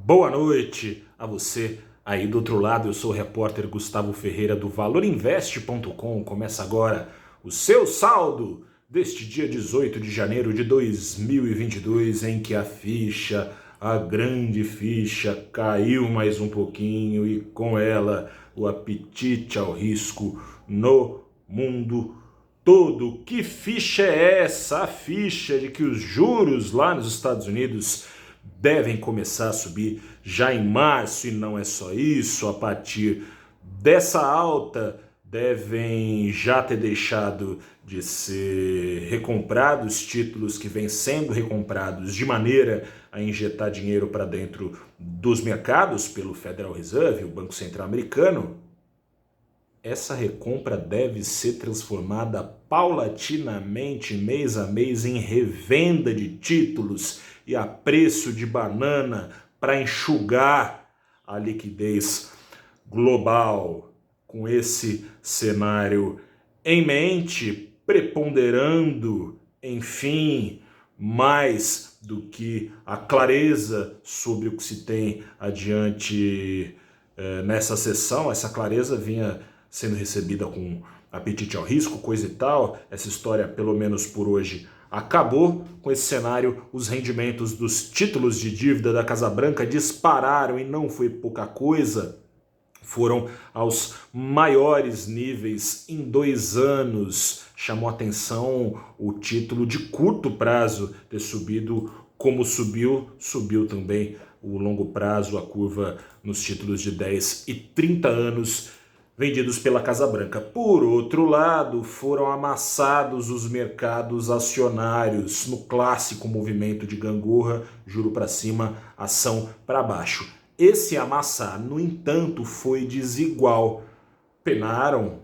Boa noite a você aí do outro lado. Eu sou o repórter Gustavo Ferreira do ValorInvest.com. Começa agora o seu saldo deste dia 18 de janeiro de 2022, em que a grande ficha, caiu mais um pouquinho e com ela o apetite ao risco no mundo todo. Que ficha é essa? A ficha de que os juros lá nos Estados Unidos devem começar a subir já em março, e não é só isso. A partir dessa alta, devem já ter deixado de ser recomprados títulos que vêm sendo recomprados de maneira a injetar dinheiro para dentro dos mercados pelo Federal Reserve, o Banco Central Americano. Essa recompra deve ser transformada paulatinamente, mês a mês, em revenda de títulos e a preço de banana para enxugar a liquidez global. Com esse cenário em mente, preponderando, enfim, mais do que a clareza sobre o que se tem adiante nessa sessão. Essa clareza vinha sendo recebida com apetite ao risco, coisa e tal. Essa história, pelo menos por hoje, acabou. Com esse cenário, os rendimentos dos títulos de dívida da Casa Branca dispararam, e não foi pouca coisa. Foram aos maiores níveis em 2 anos. Chamou atenção o título de curto prazo ter subido como subiu. Subiu também o longo prazo, a curva nos títulos de 10 e 30 anos vendidos pela Casa Branca. Por outro lado, foram amassados os mercados acionários no clássico movimento de gangorra, juro para cima, ação para baixo. Esse amassar, no entanto, foi desigual. Penaram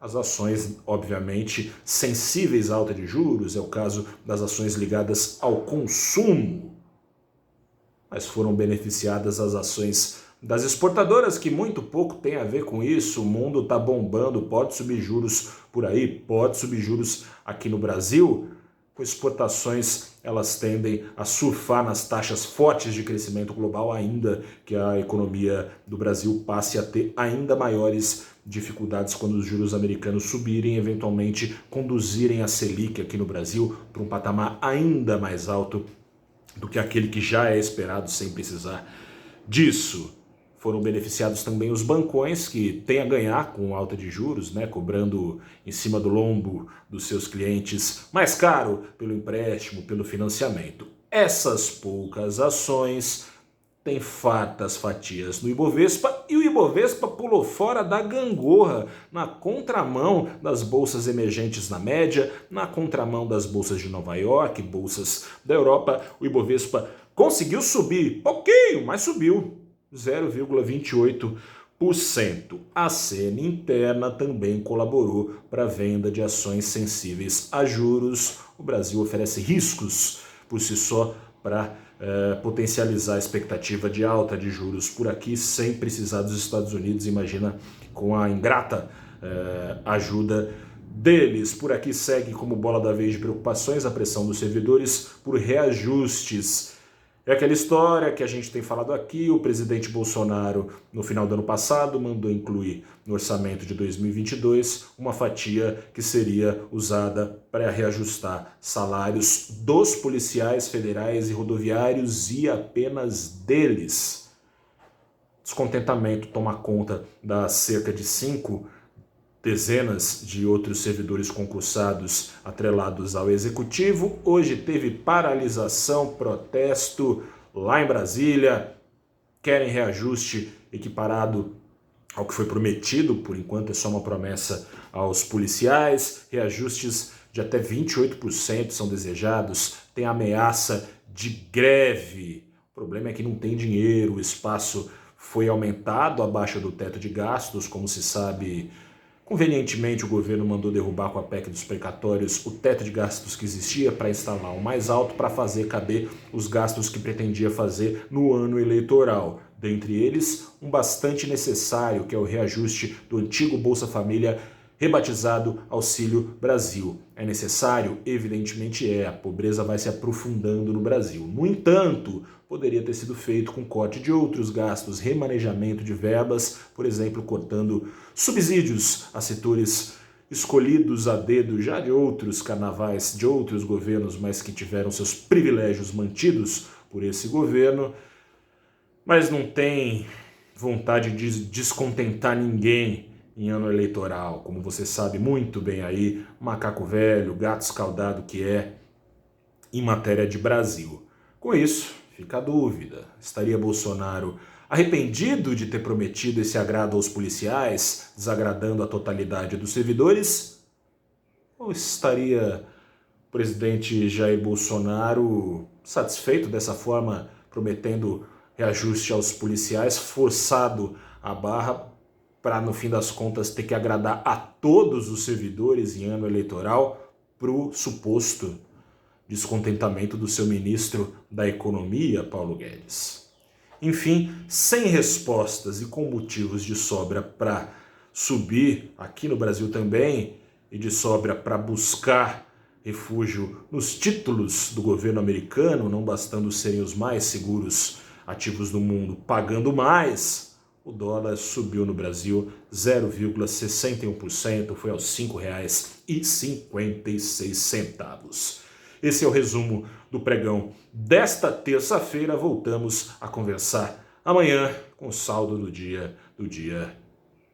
as ações, obviamente, sensíveis à alta de juros, é o caso das ações ligadas ao consumo, mas foram beneficiadas as ações das exportadoras, que muito pouco tem a ver com isso. O mundo está bombando, pode subir juros por aí, pode subir juros aqui no Brasil. Com exportações, elas tendem a surfar nas taxas fortes de crescimento global, ainda que a economia do Brasil passe a ter ainda maiores dificuldades quando os juros americanos subirem, eventualmente conduzirem a Selic aqui no Brasil para um patamar ainda mais alto do que aquele que já é esperado, sem precisar disso. Foram beneficiados também os bancões, que têm a ganhar com alta de juros, cobrando em cima do lombo dos seus clientes mais caro pelo empréstimo, pelo financiamento. Essas poucas ações têm fartas fatias no Ibovespa, e o Ibovespa pulou fora da gangorra, na contramão das bolsas emergentes na média, na contramão das bolsas de Nova York, bolsas da Europa. O Ibovespa conseguiu subir, pouquinho, mas subiu 0,28%. A cena interna também colaborou para a venda de ações sensíveis a juros. O Brasil oferece riscos por si só para potencializar a expectativa de alta de juros por aqui, sem precisar dos Estados Unidos. Imagina, com a ingrata ajuda deles. Por aqui segue como bola da vez de preocupações a pressão dos servidores por reajustes. É aquela história que a gente tem falado aqui. O presidente Bolsonaro, no final do ano passado, mandou incluir no orçamento de 2022 uma fatia que seria usada para reajustar salários dos policiais federais e rodoviários, e apenas deles. Descontentamento toma conta das cerca de 5 dezenas de outros servidores concursados atrelados ao executivo. Hoje teve paralisação, protesto lá em Brasília. Querem reajuste equiparado ao que foi prometido. Por enquanto é só uma promessa aos policiais. Reajustes de até 28% são desejados. Tem ameaça de greve. O problema é que não tem dinheiro. O espaço foi aumentado abaixo do teto de gastos, como se sabe. Convenientemente, o governo mandou derrubar com a PEC dos precatórios o teto de gastos que existia para instalar o mais alto, para fazer caber os gastos que pretendia fazer no ano eleitoral. Dentre eles, um bastante necessário, que é o reajuste do antigo Bolsa Família, rebatizado Auxílio Brasil. É necessário? Evidentemente é. A pobreza vai se aprofundando no Brasil. No entanto, poderia ter sido feito com corte de outros gastos, remanejamento de verbas, por exemplo, cortando subsídios a setores escolhidos a dedo já de outros carnavais, de outros governos, mas que tiveram seus privilégios mantidos por esse governo, mas não tem vontade de descontentar ninguém em ano eleitoral, como você sabe muito bem aí, macaco velho, gato escaldado que é em matéria de Brasil. Com isso, fica a dúvida, estaria Bolsonaro arrependido de ter prometido esse agrado aos policiais, desagradando a totalidade dos servidores? Ou estaria o presidente Jair Bolsonaro satisfeito dessa forma, prometendo reajuste aos policiais, forçado a barra para, no fim das contas, ter que agradar a todos os servidores em ano eleitoral para o suposto descontentamento do seu ministro da Economia, Paulo Guedes? Enfim, sem respostas e com motivos de sobra para subir aqui no Brasil também e de sobra para buscar refúgio nos títulos do governo americano, não bastando serem os mais seguros ativos do mundo, pagando mais, o dólar subiu no Brasil 0,61%, foi aos R$ 5,56. Esse é o resumo do pregão desta terça-feira. Voltamos a conversar amanhã com o saldo do dia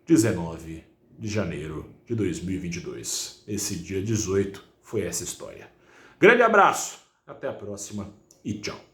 19 de janeiro de 2022. Esse dia 18 foi essa história. Grande abraço, até a próxima e tchau.